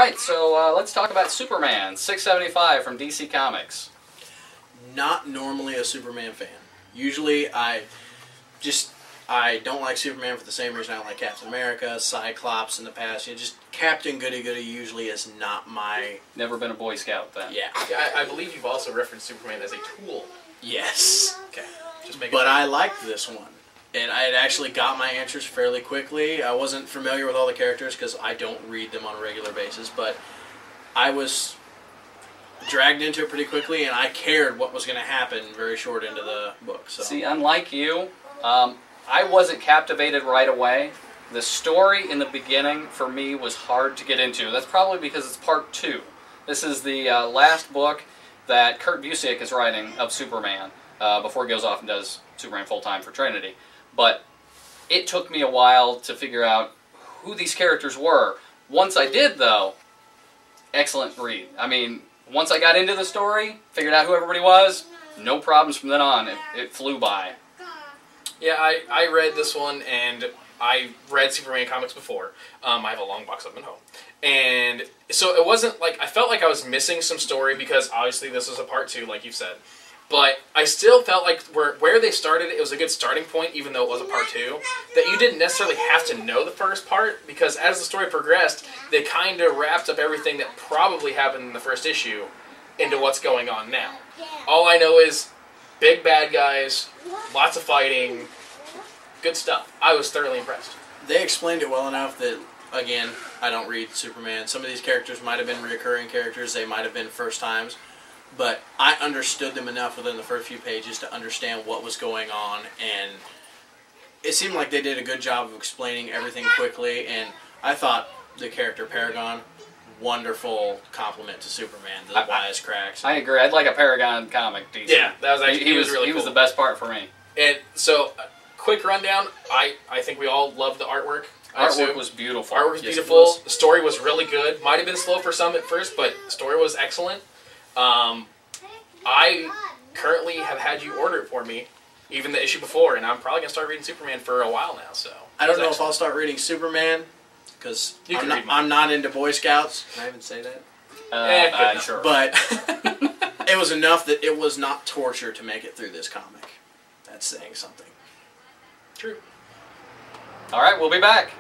Alright, so let's talk about Superman, 675 from DC Comics. Not normally a Superman fan. Usually I don't like Superman for the same reason I don't like Captain America, Cyclops in the past. Just Captain Goody-Goody usually is not my... Never been a Boy Scout then. Yeah. I believe you've also referenced Superman as a tool. Yes. Okay. But I liked this one. And I had actually got my answers fairly quickly. I wasn't familiar with all the characters because I don't read them on a regular basis, but I was dragged into it pretty quickly, and I cared what was going to happen very short into the book. So. See, unlike you, I wasn't captivated right away. The story in the beginning, for me, was hard to get into. That's probably because it's part 2. This is the last book that Kurt Busiek is writing of Superman before he goes off and does Superman full-time for Trinity. But it took me a while to figure out who these characters were. Once I did, though, excellent read. I mean, once I got into the story, figured out who everybody was, no problems from then on. It flew by. Yeah, I read this one, and I read Superman comics before. I have a long box of them at home. And so it wasn't like, I felt like I was missing some story because obviously this was a part 2, like you've said. But I still felt like where they started, it was a good starting point, even though it was a part 2, that you didn't necessarily have to know the first part, because as the story progressed, they kind of wrapped up everything that probably happened in the first issue into what's going on now. All I know is big bad guys, lots of fighting, good stuff. I was thoroughly impressed. They explained it well enough that, again, I don't read Superman. Some of these characters might have been recurring characters, they might have been first times, but I understood them enough within the first few pages to understand what was going on, and it seemed like they did a good job of explaining everything quickly, and I thought the character Paragon, wonderful compliment to Superman, the wisecracks. I agree. I'd like a Paragon comic, DC. Yeah, that was actually, he was really cool. He was the best part for me. And so, quick rundown, I think we all loved the artwork. Artwork was beautiful. Artwork was beautiful. The story was really good. Might have been slow for some at first, but the story was excellent. I currently have had you order it for me, even the issue before, and I'm probably going to start reading Superman for a while now. So I don't know if I'll start reading Superman, because I'm not into Boy Scouts. Can I even say that? Sure. But it was enough that it was not torture to make it through this comic. That's saying something. True. All right, we'll be back.